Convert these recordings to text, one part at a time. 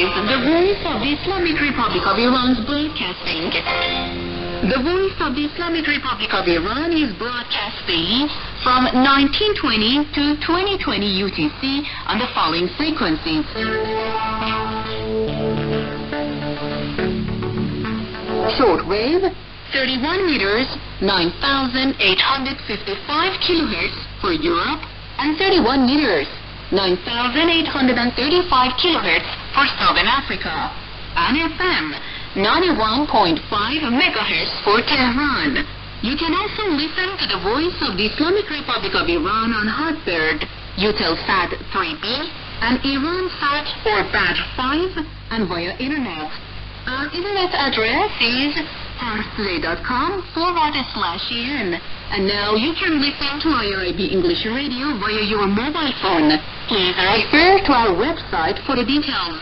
Shortwave, the voice of the Islamic Republic of Iran's broadcasting. The voice of the Islamic Republic of Iran is broadcasting from 1920 to 2020 UTC on the following frequencies. Shortwave, 31 meters, 9,855 kilohertz for Europe, and 31 meters, 9,835 kilohertz for Southern Africa, and FM, 91.5 megahertz for Tehran. You can also listen to the voice of the Islamic Republic of Iran on Hotbird, Eutelsat 3B, and Iransat or BAT5, and via Internet. Our Internet address is parstoday.com/en. And now you can listen to IRIB English Radio via your mobile phone. Please refer to our website for the details.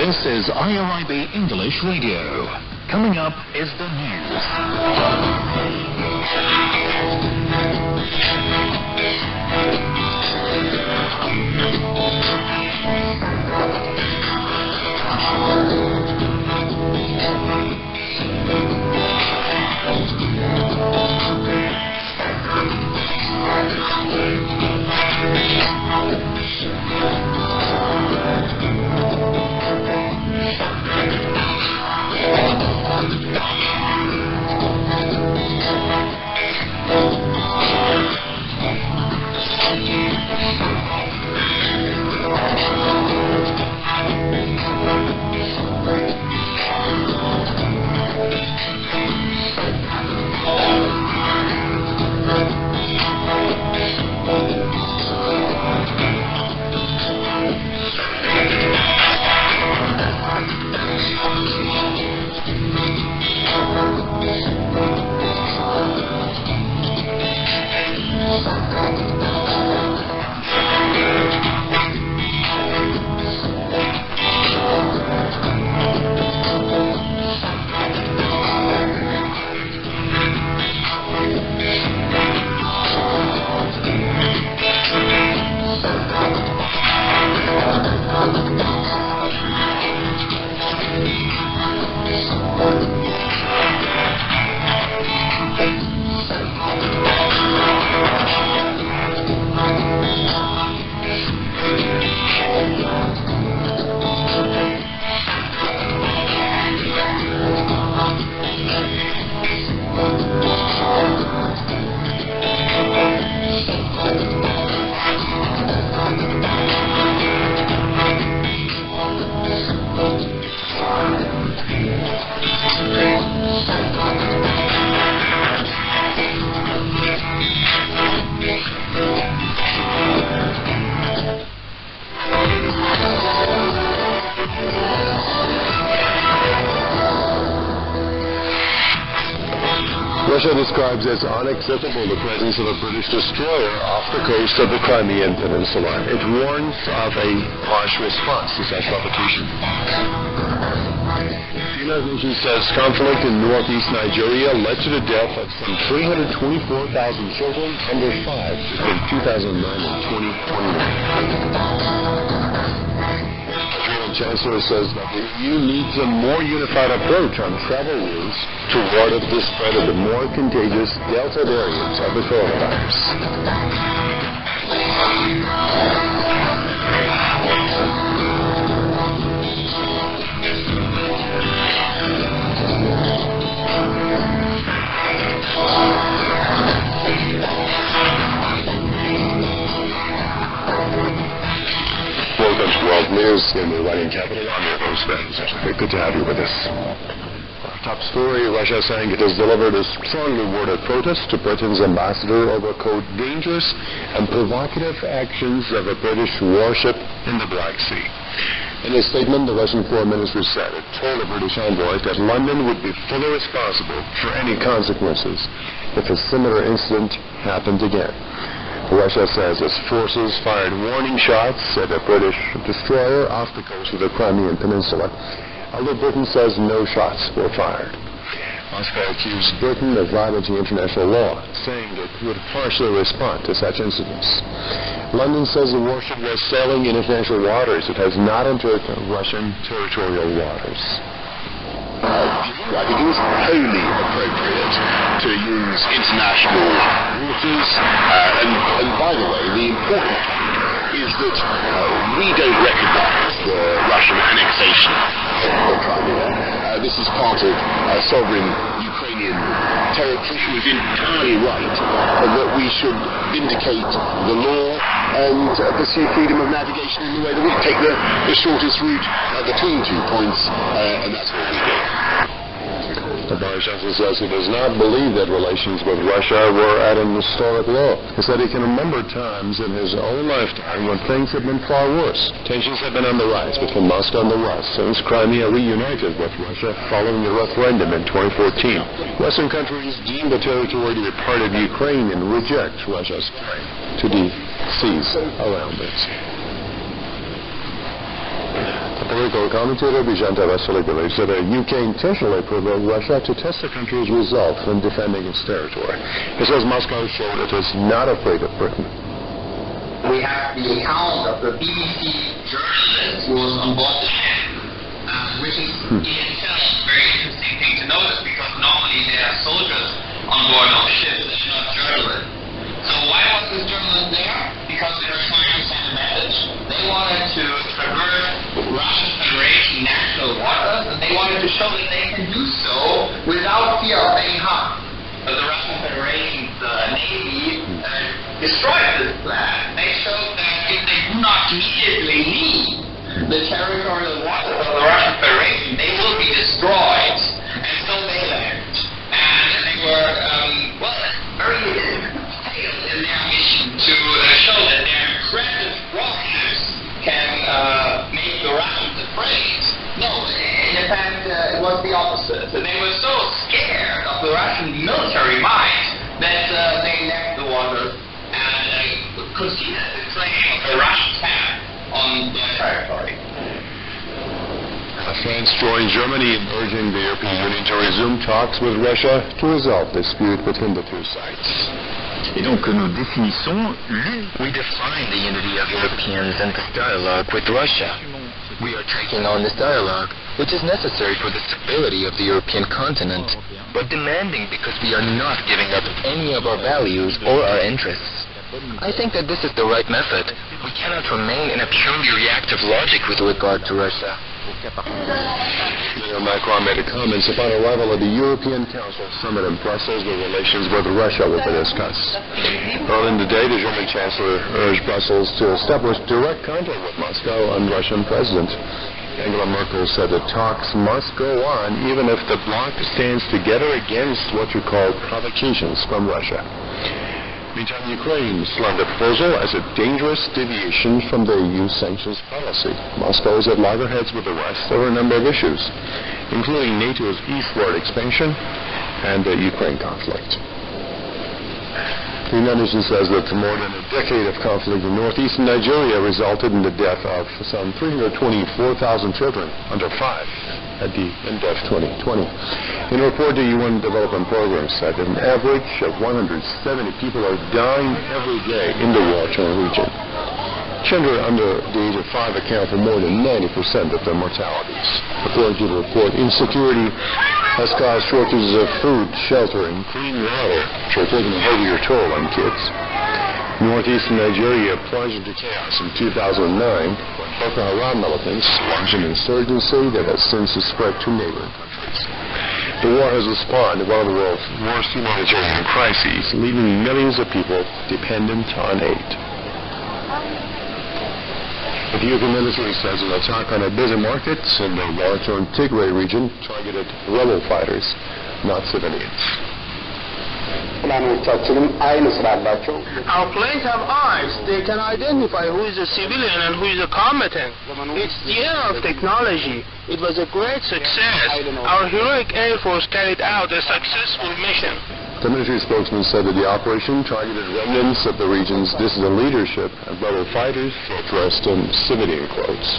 This is IRIB English Radio. Coming up is the news. Russia describes as unacceptable the presence of a British destroyer off the coast of the Crimean Peninsula. It warns of a harsh response to such provocation. The United Nations says conflict in northeast Nigeria led to the death of some 324,000 children under 5 between 2009 and 2021. Chancellor says that the EU needs a more unified approach on travel routes to ward off the spread of the more contagious Delta variant of the coronavirus. Welcome to World News in the Iranian capital. I'm your host, Ben. Good to have you with us. Our top story, Russia saying it has delivered a strongly worded protest to Britain's ambassador over, quote, dangerous and provocative actions of a British warship in the Black Sea. In a statement, the Russian Foreign Ministry said it told the British envoy that London would be fully responsible for any consequences if a similar incident happened again. Russia says its forces fired warning shots at a British destroyer off the coast of the Crimean Peninsula, although Britain says no shots were fired. Moscow accused Britain of violating international law, saying it would partially respond to such incidents. London says the warship was sailing in international waters. It has not entered Russian territorial waters. I think it was wholly appropriate to use international waters. And by the way, the important point is that we don't recognize the Russian annexation of Crimea. This is part of sovereign Ukrainian territory. It was entirely right that we should vindicate the law and pursue freedom of navigation in the way that we take the shortest route between 2 points, and that's what we did. Boris Johnson says he does not believe that relations with Russia were at an historic low. He said he can remember times in his own lifetime when things have been far worse. Tensions have been on the rise between Moscow and the West since Crimea reunited with Russia following the referendum in 2014. Western countries deem the territory to be part of Ukraine and reject Russia's claim to the seas around it. The Political commentator Bijanta Vasily believes that a UK intentionally provoked Russia to test the country's resolve in defending its territory. He says Moscow showed it is not afraid of Britain. We have the account of the BBC journalist who was on board the ship, which is in itself a very interesting thing to notice, because normally there are soldiers on board of ships and not journalists. So why was this journalist there? Because they were trying to send a message. They wanted to traverse Russian Federation national waters, and they wanted to show that they can do so without fear of being harmed. But the Russian Federation's Navy destroyed this plan. They showed that if they do not immediately leave the territorial waters of the Russian Federation, they will be destroyed. And so they left. And they were, very failed in their mission to show that their aggressive warships can make the Russians afraid. No, in fact, it was the opposite. They were so scared of the Russian military might that they left the water and concealed the claim of a Russian attack on their territory. France joined Germany in urging the European Union to resume talks with Russia to resolve the dispute between the two sides. Et donc nous définissons we define the unity of Europeans in this dialogue with Russia. We are taking on this dialogue, which is necessary for the stability of the European continent, but demanding because we are not giving up any of our values or our interests. I think that this is the right method. We cannot remain in a purely reactive logic with regard to Russia. Macron made comments upon arrival at the European Council summit in Brussels where relations with Russia will be discussed. Earlier today, the German Chancellor urged Brussels to establish direct contact with Moscow and Russian President. Angela Merkel said that talks must go on even if the bloc stands together against what you call provocations from Russia. Meantime, Ukraine slammed the proposal as a dangerous deviation from the EU sanctions policy. Moscow is at loggerheads with the West over a number of issues, including NATO's eastward expansion and the Ukraine conflict. The United Nations says that more than a decade of conflict in northeastern Nigeria resulted in the death of some 324,000 children under 5 at the end of 2020. In a report, the UN Development Program said that an average of 170 people are dying every day in the war-torn region. Children under the age of 5 account for more than 90% of the mortalities. According to the report, insecurity has caused shortages of food, shelter, and clean water, which are taking a heavier toll on kids. Northeastern Nigeria plunged into chaos in 2009 when Boko Haram militants launched an insurgency that has since spread to neighboring countries. The war has spawned one of the world's worst humanitarian crises, leaving millions of people dependent on aid. The Ethiopian military says an attack on a busy market in the war-torn Tigray region targeted rebel fighters, not civilians. Our planes have eyes. They can identify who is a civilian and who is a combatant. It's the era of technology. It was a great success. Our heroic Air Force carried out a successful mission. The military spokesman said that the operation targeted remnants of the region's dissident leadership and rebel fighters dressed in civilian clothes.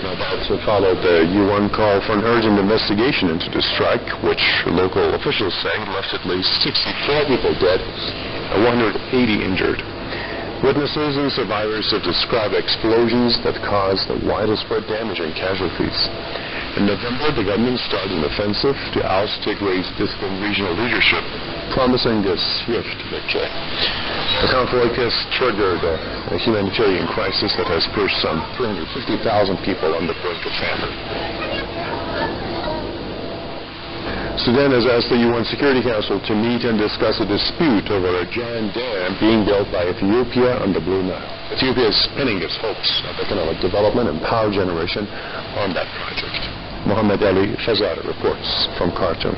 Now that followed the UN call for an urgent investigation into the strike, which local officials say left at least 64 people dead and 180 injured. Witnesses and survivors have described explosions that caused widespread damage and casualties. In November, the government started an offensive to oust Tigray's dissident regional leadership, promising a swift victory. The conflict has triggered a humanitarian crisis that has pushed some 350,000 people on the brink of famine. Sudan has asked the UN Security Council to meet and discuss a dispute over a giant dam being built by Ethiopia on the Blue Nile. Ethiopia is pinning its hopes of economic development and power generation on that project. Mohammed Ali Fazada reports from Khartoum.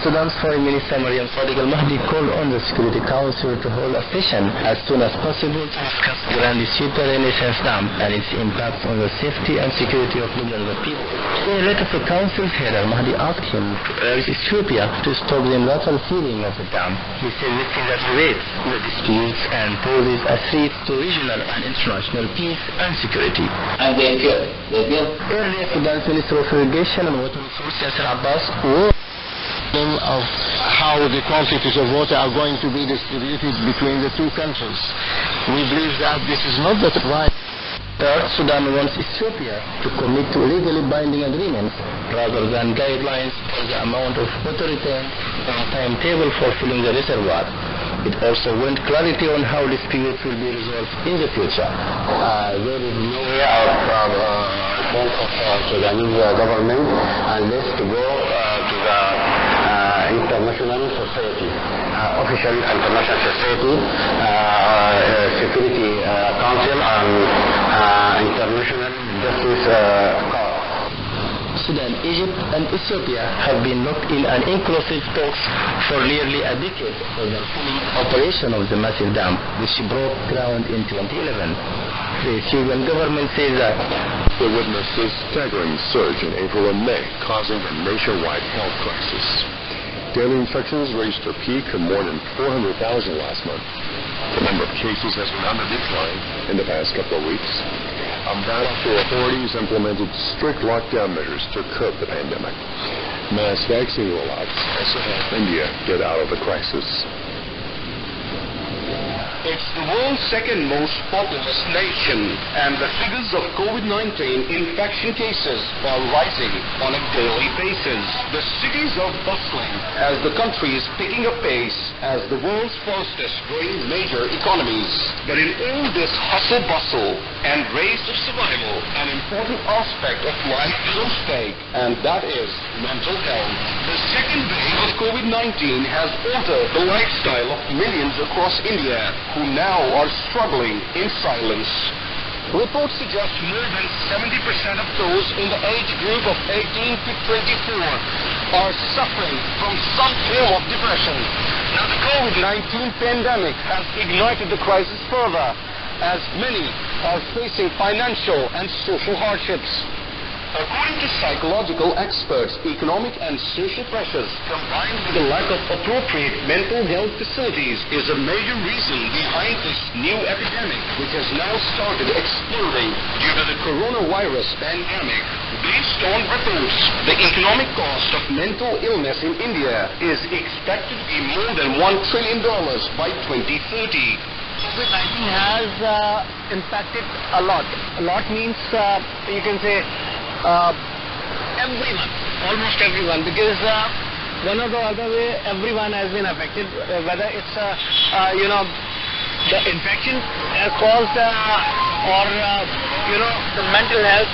Sudan's Foreign Minister Mariam Sadiq al-Mahdi called on the Security Council to hold a session as soon as possible to discuss the Grand Super Renaissance Dam and its impact on the safety and security of millions of people. In a letter to Council's head, al-Mahdi asked him to urge Ethiopia to stop the unilateral sealing of the dam. He said this thing aggravates the disputes and poses a threat to regional and international peace and security. And they feel. Earlier, Sudan's Minister of Irrigation and Water Resources, Yasser Abbas, warned of how the quantities of water are going to be distributed between the two countries. We believe that this is not the right. Sudan wants Ethiopia to commit to legally binding agreements rather than guidelines for the amount of water retained and a timetable for filling the reservoir. It also wants clarity on how disputes will be resolved in the future. There is no way out of Sudanese government unless to go to the international society, official international society, Security Council and International Justice Court. Sudan, Egypt and Ethiopia have been locked in an inclusive talks for nearly a decade for the full operation of the massive dam, which broke ground in 2011. The Ethiopian government says that we witnessed a staggering surge in April and May, causing a nationwide health crisis. Daily infections reached a peak of more than 400,000 last month. The number of cases has been on the decline in the past couple of weeks. After authorities implemented strict lockdown measures to curb the pandemic. Mass vaccine rollouts also helped India get out of the crisis. It's the world's second most populous nation, and the figures of COVID-19 infection cases are rising on a daily basis. The cities are bustling as the country is picking up pace as the world's fastest growing major economies. But in all this hustle-bustle and race of survival, an important aspect of life is at stake, and that is mental health. The second wave of COVID-19 has altered the lifestyle of millions across India, who now are struggling in silence. Reports suggest more than 70% of those in the age group of 18 to 24 are suffering from some form of depression. Now, the COVID-19 pandemic has ignited the crisis further, as many are facing financial and social hardships. According to psychological experts, economic and social pressures combined with the lack of appropriate mental health facilities is a major reason behind this new epidemic, which has now started exploding due to the coronavirus pandemic. Based on reports, the economic cost of mental illness in India is expected to be more than $1 trillion by 2030. COVID-19 has impacted a lot. A lot means you can say everyone, almost everyone, because one or the other way everyone has been affected, whether it's the infection caused or the mental health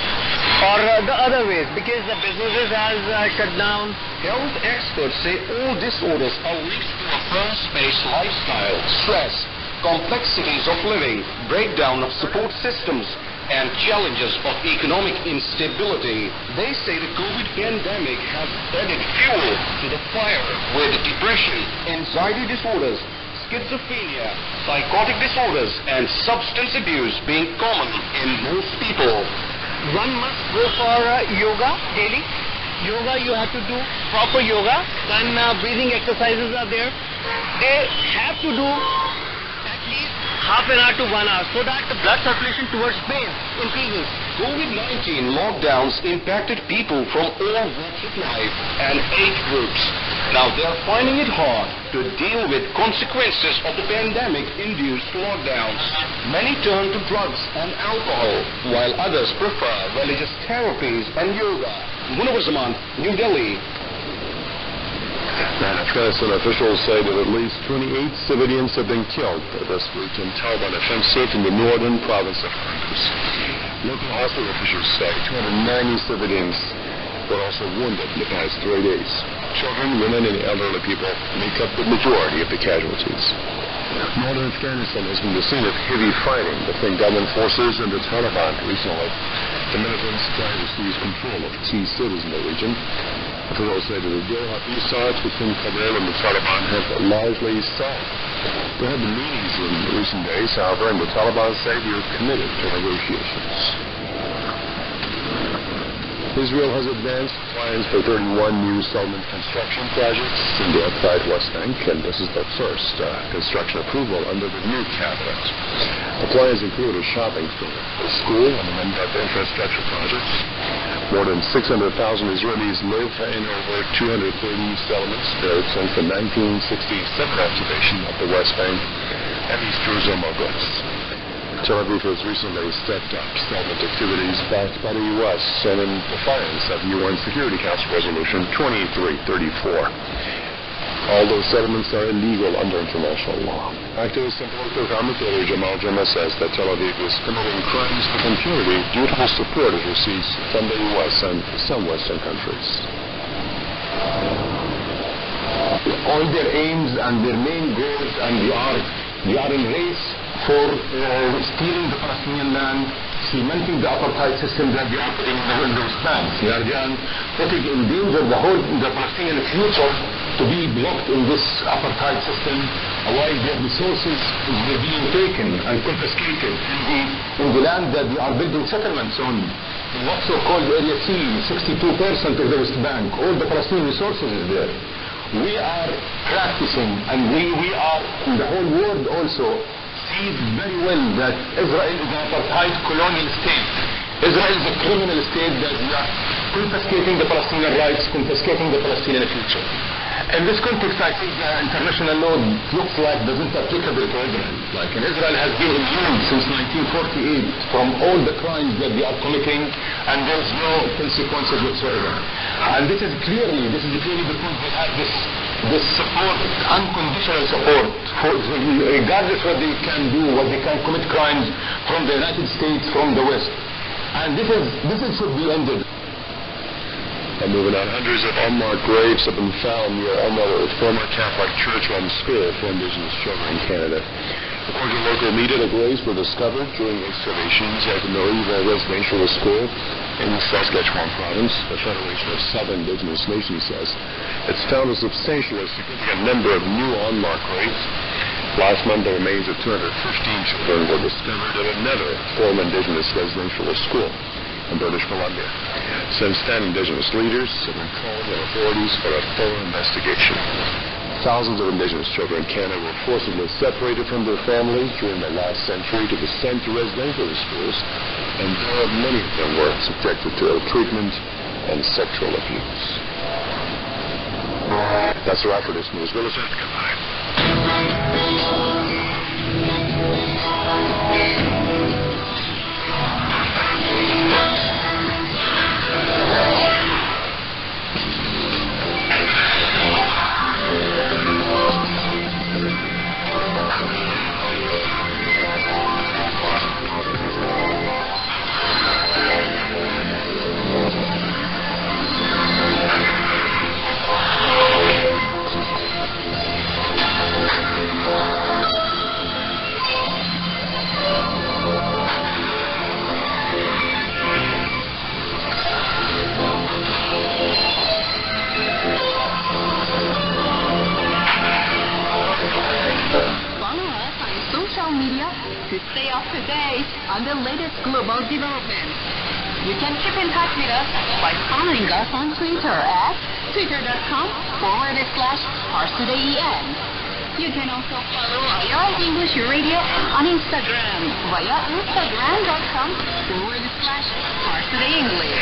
or the other ways, because the businesses has shut down. Health experts say all disorders are linked to a fast-paced lifestyle, stress, complexities of living, breakdown of support systems, and challenges of economic instability. They say the COVID pandemic has added fuel to the fire, with depression, anxiety disorders, schizophrenia, psychotic disorders, and substance abuse being common in most people. One must go for yoga daily. Yoga, you have to do proper yoga. Then breathing exercises are there. They have to do at least half an hour to 1 hour so that the blood circulation towards brain increases. COVID-19 lockdowns impacted people from all walks of life and age groups. Now they're finding it hard to deal with consequences of the pandemic-induced lockdowns. Many turn to drugs and alcohol, while others prefer religious therapies and yoga. Munawar Zaman, New Delhi. Afghanistan officials say that at least 28 civilians have been killed this week in Taliban offensive in the northern province of Kunduz. Local hospital officials say 290 civilians were also wounded in the past 3 days. Children, women, and elderly people make up the majority of the casualties. Northern Afghanistan has been the scene of heavy fighting between government forces and the Taliban recently. The militants trying to seize control of key cities in the region. Officials say that the Doha peace talks between Kabul and the Taliban have largely stalled. There have been meetings in recent days, however, and the Taliban say they are committed to negotiations. Israel has advanced plans for 31 new settlement construction projects in the occupied West Bank, and this is the first construction approval under the new cabinet. The plans include a shopping center, a school, and a number of infrastructure projects. More than 600,000 Israelis live in over 230 settlements built since the 1967 occupation of the West Bank and East Jerusalem of Goods. Tel Aviv has recently stepped up settlement activities backed by the U.S. and in defiance of UN Security Council Resolution 2334. All those settlements are illegal under international law. Activist and political commentator Jamal Jama says that Tel Aviv is committing crimes with impunity due to the support it receives from the U.S. and some Western countries. All their aims and their main goals, and they are in race for stealing the Palestinian land, cementing the apartheid system that they are putting in those plans. They are putting in danger the Palestinian future to be blocked in this apartheid system, while their resources are being taken and confiscated in the land that they are building settlements on. In what's so-called Area C, 62% of the West Bank, all the Palestinian resources is there. We are practicing, and we are, in the whole world also, see very well that Israel is an apartheid colonial state. Israel is a criminal state that we are confiscating the Palestinian rights, confiscating the Palestinian future. In this context, I think the international law looks like doesn't applicable to Israel. Like, Israel has been immune since 1948 from all the crimes that they are committing, and there's no consequences whatsoever. And this is clearly because they have this support, unconditional support, regardless what they can do, what they can commit crimes from the United States, from the West. And this should be ended. And moving on, hundreds of unmarked graves have been found near another former Catholic church-run school for Indigenous children in Canada. According to local media, the graves were discovered during excavations at the Noriva Residential School in Saskatchewan Province. The Federation of Southern Indigenous Nations says it's found a substantial and significant number of new unmarked graves. Last month, the remains of 215 children were discovered at another former Indigenous residential school in British Columbia. Since then, Indigenous leaders have been calling on authorities for a thorough investigation. Thousands of Indigenous children in Canada were forcibly separated from their families during the last century to be sent to residential schools, and many of them were subjected to ill treatment and sexual abuse. That's the wrap for this news bulletin. Goodbye. To stay up to date on the latest global developments. You can keep in touch with us by following us on Twitter at twitter.com/ParsTodayEN. You can also follow IR English Radio on Instagram via instagram.com/ParsTodayEnglish.